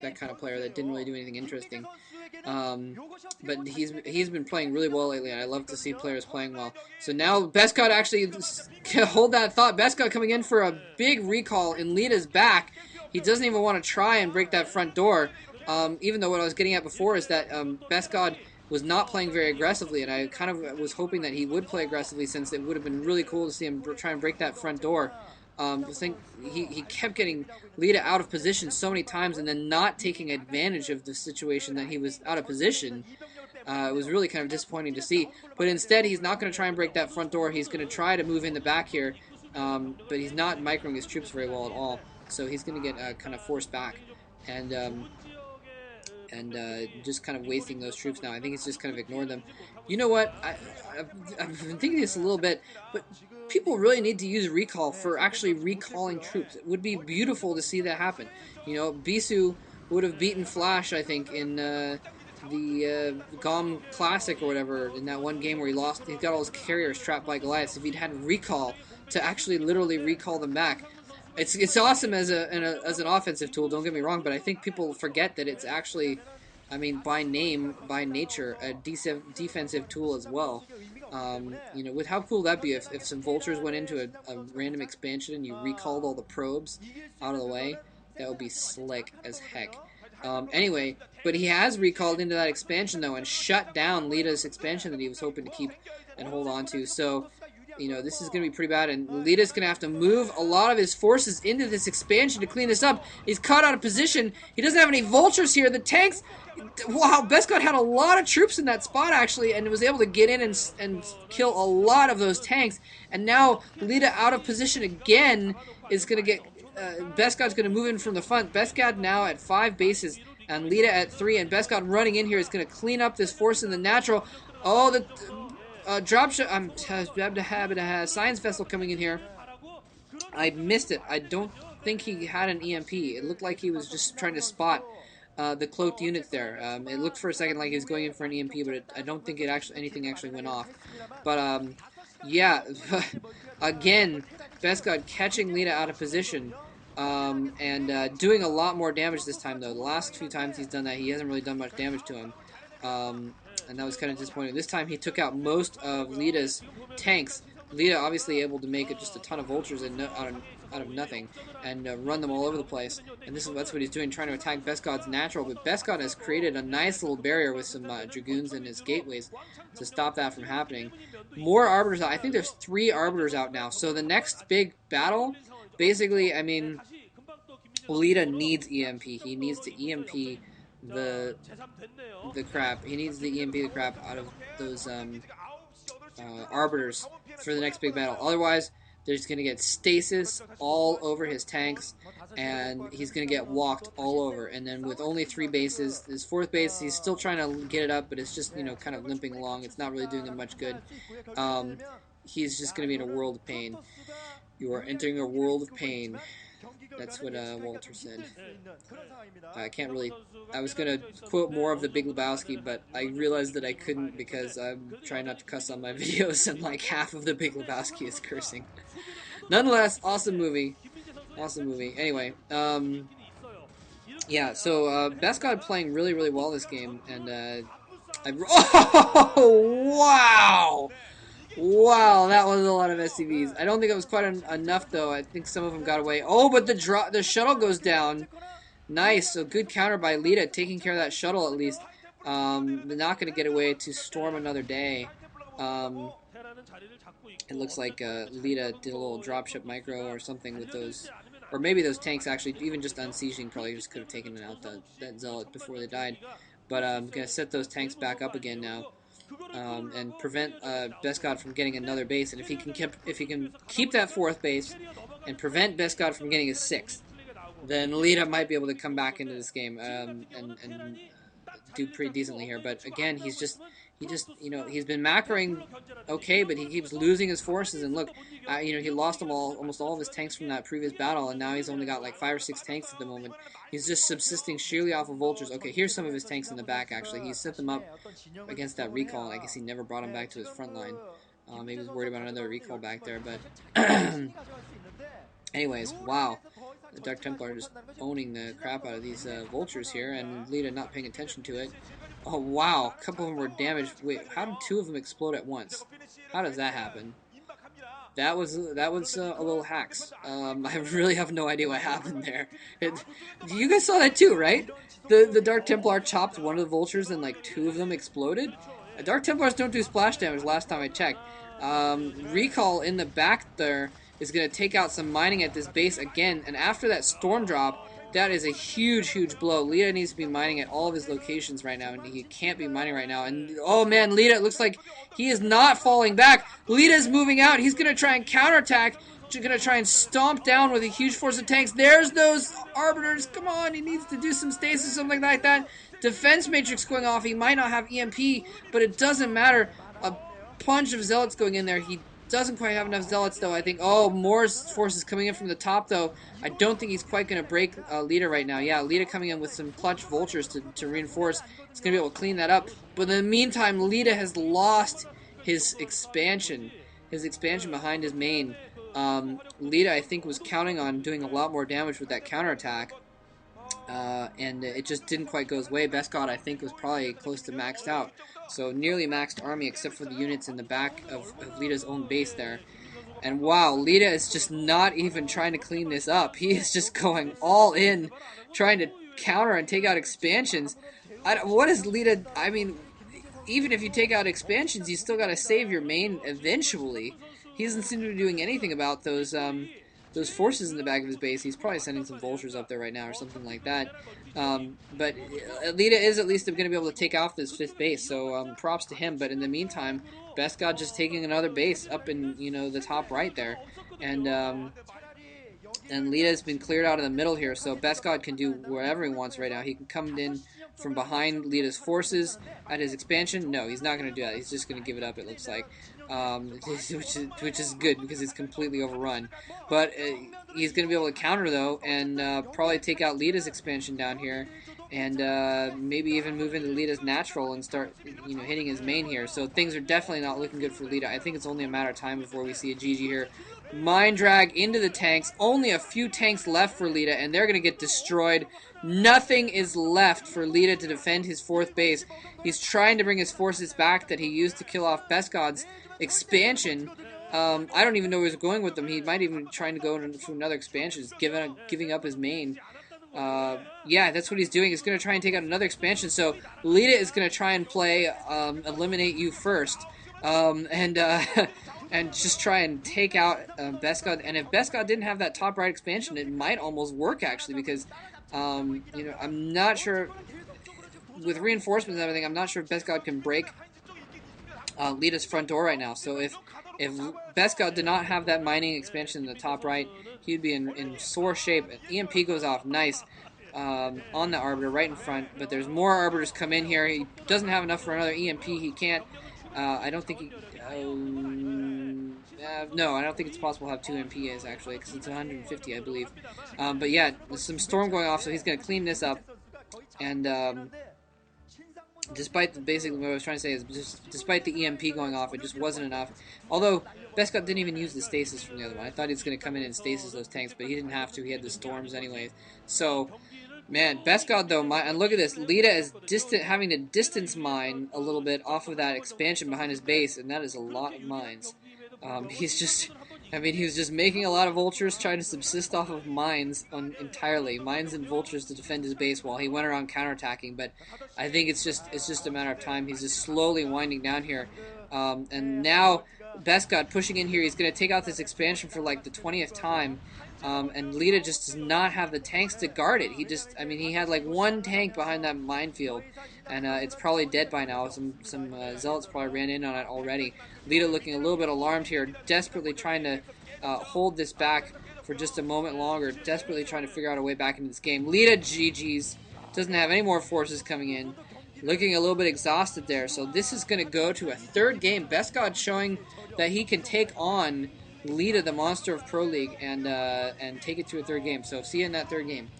that kind of player that didn't really do anything interesting. But he's been playing really well lately, and I love to see players playing well. So now BestGod actually hold that thought. BestGod coming in for a big recall in Lita's back. He doesn't even want to try and break that front door. Even though what I was getting at before is that BestGod was not playing very aggressively, and I kind of was hoping that he would play aggressively, since it would have been really cool to see him try and break that front door. I think he kept getting Lita out of position so many times and then not taking advantage of the situation that he was out of position. It was really kind of disappointing to see. But instead, he's not going to try and break that front door. He's going to try to move in the back here, but he's not microing his troops very well at all. So he's going to get kind of forced back. And just kind of wasting those troops now. I think he's just kind of ignored them. You know what? I've been thinking this a little bit, but people really need to use recall for actually recalling troops. It would be beautiful to see that happen. You know, Bisu would have beaten Flash, I think, in the GOM Classic or whatever, in that one game where he got all his carriers trapped by Goliath. If he'd had recall to actually literally recall them back, it's awesome as an offensive tool. Don't get me wrong, but I think people forget that it's actually, I mean, by nature, a defensive tool as well. You know, with how cool that'd be if some vultures went into a random expansion and you recalled all the probes out of the way. That would be slick as heck. Anyway, but he has recalled into that expansion though and shut down Lita's expansion that he was hoping to keep and hold on to. So, you know, this is going to be pretty bad, and Lita's going to have to move a lot of his forces into this expansion to clean this up. He's caught out of position. He doesn't have any vultures here. The tanks, wow, BestGod had a lot of troops in that spot, actually, and was able to get in and kill a lot of those tanks. And now Lita out of position again is going to get, BestGod's going to move in from the front. BestGod now at 5 bases, and Lita at 3, and BestGod running in here is going to clean up this force in the natural. Oh, the dropship. Science vessel coming in here. I missed it. I don't think he had an EMP. It looked like he was just trying to spot the cloaked units there. It looked for a second like he was going in for an EMP, but I don't think anything actually went off. But yeah, again, BestGod catching Lita out of position. And doing a lot more damage this time, though. The last few times he's done that, he hasn't really done much damage to him. And that was kind of disappointing. This time he took out most of Lita's tanks. Lita obviously able to make just a ton of vultures out of nothing and run them all over the place. And that's what he's doing, trying to attack BestGod's natural. But BestGod has created a nice little barrier with some dragoons in his gateways to stop that from happening. More arbiters out. I think there's 3 arbiters out now. So the next big battle, basically, I mean, Lita needs EMP. He needs to EMP the crap. He needs the EMP the crap out of those arbiters for the next big battle. Otherwise, there's going to get stasis all over his tanks, and he's going to get walked all over. And then with only 3 bases, his 4th base, he's still trying to get it up, but it's just, you know, kind of limping along. It's not really doing him much good. He's just going to be in a world of pain. You are entering a world of pain. That's what Walter said. I can't really... I was going to quote more of the Big Lebowski, but I realized that I couldn't because I'm trying not to cuss on my videos, and like half of the Big Lebowski is cursing. Nonetheless, awesome movie. Awesome movie. Anyway, yeah, so BestGod playing really, really well this game, and oh, wow! Wow, that was a lot of SCVs. I don't think it was quite enough, though. I think some of them got away. Oh, but the shuttle goes down. Nice. So good counter by Lita, taking care of that shuttle at least. They're not going to get away to storm another day. It looks like Lita did a little dropship micro or something with those. Or maybe those tanks actually, even just unsieging, probably just could have taken out that zealot before they died. But I'm going to set those tanks back up again now. And prevent BestGod from getting another base. And if he can keep that 4th base and prevent BestGod from getting his 6th, then Lita might be able to come back into this game and do pretty decently here. But again, he just you know, he's been macroing okay, but he keeps losing his forces. And look, you know, he lost almost all of his tanks from that previous battle, and now he's only got like 5 or 6 tanks at the moment. He's just subsisting sheerly off of vultures. Okay, here's some of his tanks in the back, actually. He set them up against that recall, and I guess he never brought him back to his front line. Maybe he was worried about another recall back there, but... Anyways, wow. The Dark Templar just owning the crap out of these vultures here, and Lita not paying attention to it. Oh wow, a couple of them were damaged. Wait, how did two of them explode at once? How does that happen? That was a little hacks. I really have no idea what happened there. You guys saw that too, right? The Dark Templar chopped one of the vultures and like two of them exploded. Dark Templars don't do splash damage last time I checked. Recall in the back there is going to take out some mining at this base again, and after that storm drop, that is a huge, huge blow. Lita needs to be mining at all of his locations right now, and he can't be mining right now. And, oh man, Lita, it looks like he is not falling back. Lita's moving out. He's going to try and counterattack. He's going to try and stomp down with a huge force of tanks. There's those Arbiters. Come on, he needs to do some stasis, something like that. Defense Matrix going off. He might not have EMP, but it doesn't matter. A bunch of Zealots going in there. He doesn't quite have enough Zealots, though, I think. Oh, more forces coming in from the top, though. I don't think he's quite going to break Lita right now. Yeah, Lita coming in with some clutch vultures to reinforce. He's going to be able to clean that up. But in the meantime, Lita has lost his expansion. His expansion behind his main. Lita, I think, was counting on doing a lot more damage with that counterattack. And it just didn't quite go his way. BestGod, I think, was probably close to maxed out. So nearly maxed army, except for the units in the back of Lita's own base there. And wow, Lita is just not even trying to clean this up. He is just going all in, trying to counter and take out expansions. What is Lita? I mean, even if you take out expansions, you still got to save your main eventually. He doesn't seem to be doing anything about those forces in the back of his base. He's probably sending some vultures up there right now or something like that. But Lita is at least going to be able to take off this 5th base, so props to him. But in the meantime, BestGod just taking another base up in, the top right there. And Lita's been cleared out of the middle here, so BestGod can do whatever he wants right now. He can come in from behind Lita's forces at his expansion. No, he's not going to do that. He's just going to give it up, it looks like. Which is good because it's completely overrun. But he's going to be able to counter, though, and probably take out Lita's expansion down here, and maybe even move into Lita's natural and start, hitting his main here. So things are definitely not looking good for Lita. I think it's only a matter of time before we see a GG here. Mine drag into the tanks. Only a few tanks left for Lita, and they're going to get destroyed. Nothing is left for Lita to defend his 4th base. He's trying to bring his forces back that he used to kill off BestGod's expansion. I don't even know where he's going with them. He might even be trying to go into another expansion. He's giving up his main. Yeah, that's what he's doing. He's going to try and take out another expansion. So Lita is going to try and play eliminate you first. And just try and take out BestGod. And if BestGod didn't have that top right expansion, it might almost work, actually, because, I'm not sure, with reinforcements and everything, I'm not sure if BestGod can break Lita's front door right now. So if BestGod did not have that mining expansion in the top right, he'd be in sore shape. EMP goes off, nice, on the Arbiter right in front, but there's more Arbiters come in here. He doesn't have enough for another EMP. He can't, I don't think he, no, I don't think it's possible to have 2 MPs, actually, because it's 150, I believe. But yeah, there's some storm going off, so he's going to clean this up. And despite basically what I was trying to say is, despite the EMP going off, it just wasn't enough. Although BestGod didn't even use the stasis from the other one. I thought he was going to come in and stasis those tanks, but he didn't have to. He had the storms anyways. So, man, BestGod though, and look at this. Lita is having to distance mine a little bit off of that expansion behind his base, and that is a lot of mines. He's just, he was just making a lot of vultures, trying to subsist off of mines entirely. Mines and vultures to defend his base while he went around counterattacking, but I think it's just a matter of time. He's just slowly winding down here. And now, BestGod pushing in here, he's going to take out this expansion for like the 20th time. And Lita just does not have the tanks to guard it. He had like 1 tank behind that minefield, and it's probably dead by now. Some Zealots probably ran in on it already. Lita looking a little bit alarmed here, desperately trying to hold this back for just a moment longer, desperately trying to figure out a way back into this game. Lita GG's, doesn't have any more forces coming in, looking a little bit exhausted there. So this is going to go to a 3rd game. BestGod showing that he can take on Lita, the monster of Pro League, and take it to a 3rd game. So see you in that 3rd game.